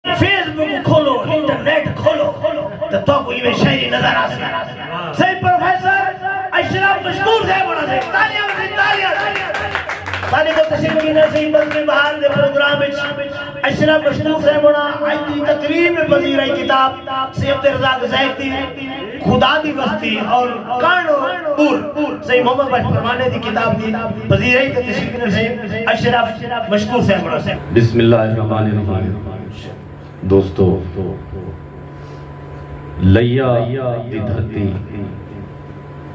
Facebook खोलो, internet खोलो तो कोई में शायरी नजर आ सही। प्रोफेसर अशरफ मशकूर साहब बड़ा से तालियां से तालियां सारे को तशरीफ की नसीब बल्कि बाहर दे प्रोग्राम में अशरफ मशकूर साहब बड़ा आज की तकरीर में पढ़ी रही किताब से अब्दुल रज़ाक ज़ैदी खुदा दी बस्ती और कानो पूर सही मोहम्मद बख्श फरमाने दी किताब दी पढ़ी रही तशरीफ की नसीब अशरफ मशकूर साहब बड़ा से। बिस्मिल्लाहिर्रहमानिर्रहीम। दोस्तों, लैया दी धरती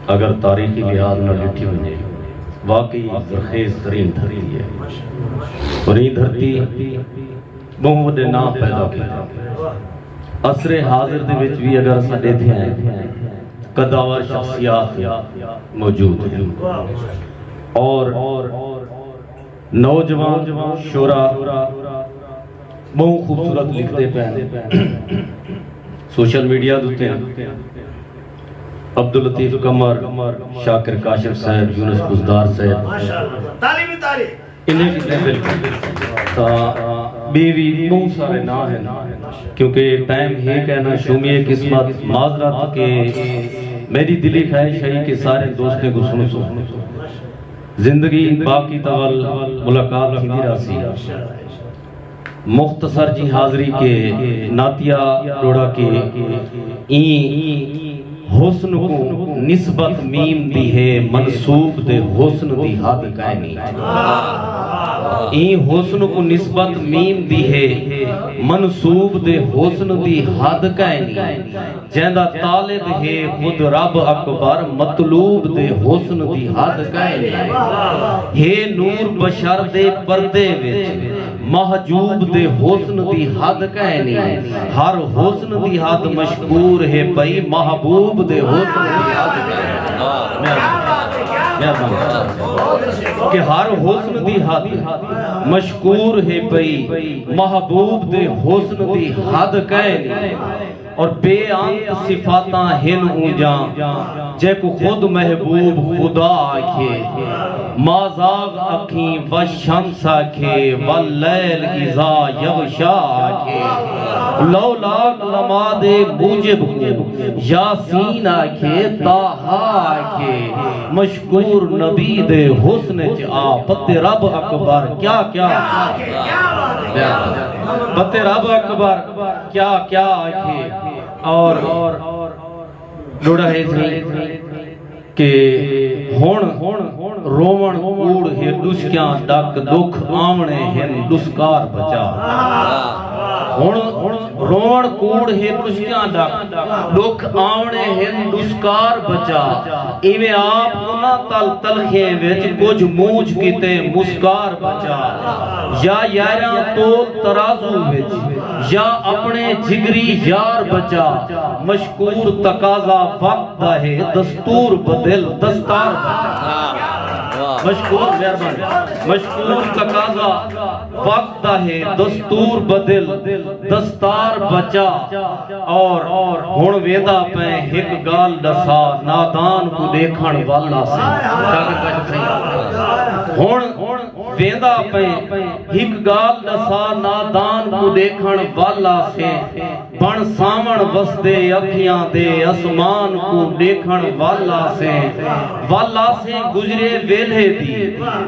अगर तारीखी लिहाज न डिठी वजे वाकई ज़रखेज़ तरीन धरती है और ये धरती बहुत वड्डे नाम पैदा किया। असरे हाजिर दे विच भी अगर असां देखते हैं कदावर शख्सियात मौजूद हैं और नौजवान शोरा बहुत खूबसूरत लिखते पे सोशल मीडिया दुते अब्दुल लतीफ कमर, शाकिर काशिफ साहब, यूनुस बुज़दार साहब ताली ताली इन्हें कितने बिल्कुल ता बीवी बहुत सारे ना है क्योंकि टाइम है कहना शुमिए किस्मत माजरत के मेरी दिली ख्वाहिश है कि सारे दोस्तों को सुनो जिंदगी बाकी तवल मुलाकात थी रासी मुख्तसर जी हाज़री के नातिया रोड़ा के ई हुस्न को निस्बत मीम दी है मनसूब दे हुस्न दी हद कायनी ई हुस्न को निस्बत मीम दी है मनसूब दे हुस्न दी हद कायनी जेंदा तालिब है खुद रब अकबर मतलूब दे हुस्न दी हद कायनी हे नूर बशर दे पर्दे विच महजूब दे हुस्न दी हद कहनी हर हुस्न दी हद मशकूर है पई महबूब दे हुस्न दी हद कि हर हुस्न दी हद मशकूर है पई महबूब दे हुस्न दी हद कहनी और बेअंत सिफाता हिन ऊंजा जेको खुद महबूब खुदा आखे माज़ाग अखी व शम्स आखे व लैल इज़ा यग़शा आखे लौलाक लमादे मूजिब यासीन आखे ताहा आखे मशकूर नबी दे हुस्न च आ पते रब अकबर क्या क्या पते रब अकबर क्या क्या आखे और जोड़ा है के हुण रोवण कूड़ है दुष्क्या डक दुख आवणे हैं दुष्कार बचा हुण रोवण कूड़ है दुष्क्या डक दुख आवणे हैं दुष्कार बचा इवे आप उना तल तलखे विच कुछ मूझ किते मुस्कार बचा या यारा तोल तराजू विच या अपने जिगरी यार बचा मशकूर तकाजा वक्त है दस्तूर बदल दस्तार बचा मशकूर मेहरबानी मशकूर तकाजा वक्त है दस्तूर बदल दस्तार बचा और हुण वेदा पे हिक गाल दसा नादान को देखण वाला से हुण वेदा पे हिक गाल दसा नादान को देखण वाला से बण सावण वसदे अखियां दे आसमान को देखण वाला से गुजरे वेले दी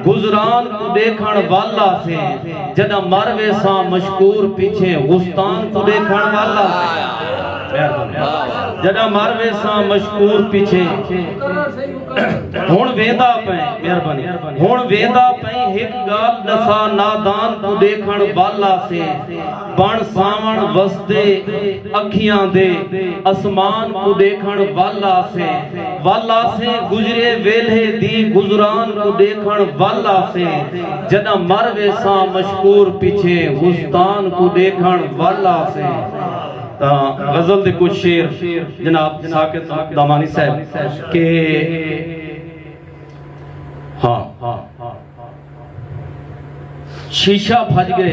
गुजरान को देखण वाला से जदा मरवे सा मशकूर पीछे गुस्तान को देखण वाला जदा मरवे सा मशकूर पीछे हुण वेंदा पे मेहरबानी हुण वेंदा पे हिक गाल दसा नादान को देखण वाला से बण सावण वसदे अखियां दे आसमान को देखण वाला से गुजरे वेले दी गुजरान को देखण वाला से जदा मरवे सा मशकूर पीछे गुस्तान को देखण वाला से गजल दे कुछ शेर जनाब साकिब दामानी साहब के शीशा भज गए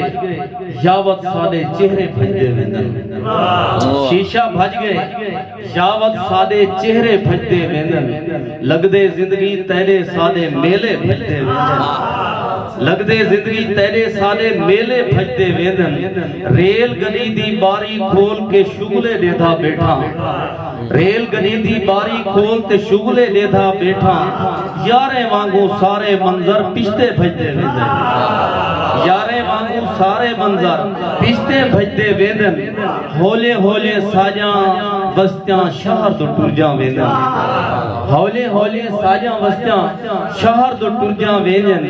यावत सादे चेहरे भजदे वेंदन शीशा भज गए यावत सादे चेहरे भजदे वेंदन लगदे जिंदगी तेरे सादे मेले भजदे वेंदन लगदे जिंदगी तेरे साले मेले भजदे वेंदन रेल गली दी बारी खोल के शुगले लेधा बैठा रेल गली दी बारी खोल ते शुगले लेधा बैठा यारे वांगू सारे मंजर पिछते भजदे वेंदन यारे वांगू सारे मंजर पिछते भजदे वेंदन होले होले साजा बस्तियां शहर तो टुर जा वेंदन होले होले साजा बस्तियां शहर तो टुर जा वेंदन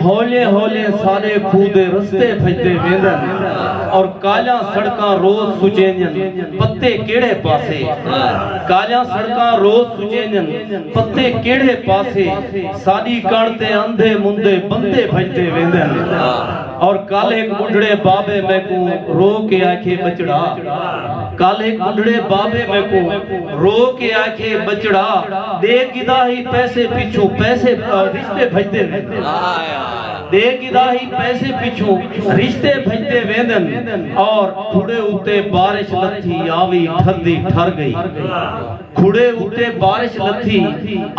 होले होले सारे खूदे रस्ते भजदे वेंदन और काला सड़कां रोज सुचेंजन पत्ते केड़े पासे काला सड़कां रोज सुचेंजन पत्ते केड़े पासे साडी कण ते अंधे मुंदे बंदे भजदे वेंदन और कल एक बुढ़ड़े बाबे मैं को रो के आखे बचड़ा कल एक बुढ़ड़े बाबे मैं को रो के आखे बचड़ा दे गिदाही पैसे पीछू पैसे रिश्ते भजदे दे गिदाही पैसे पीछू रिश्ते भजदे वेंदन और खुड़े उते बारिश लथी आवी ठरदी ठर गई खुड़े उते बारिश लथी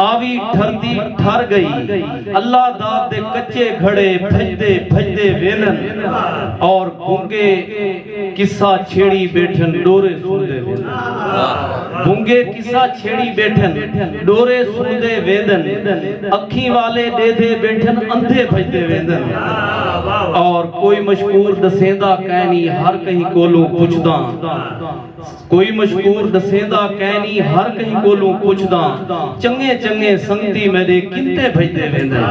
आवी ठरदी ठर गई अल्लाह दाद दे कच्चे घड़े भजदे भजदे वेंदन और गूंगे किस्सा छेड़ी बैठन डोरे सुनदे वेंदन गूंगे किस्सा छेड़ी बैठन डोरे सुनदे वेंदन अखी वाले डेधे बैठन अंधे भजदे वेंदन और कोई मशहूर दसेंदा कहनी हर कहीं कोलों पुछदा कोई मशहूर दसेंदा कहनी हर कहीं कोलों पुछदा चंगे चंगे संगती मेरे किंते भजदे वेंदन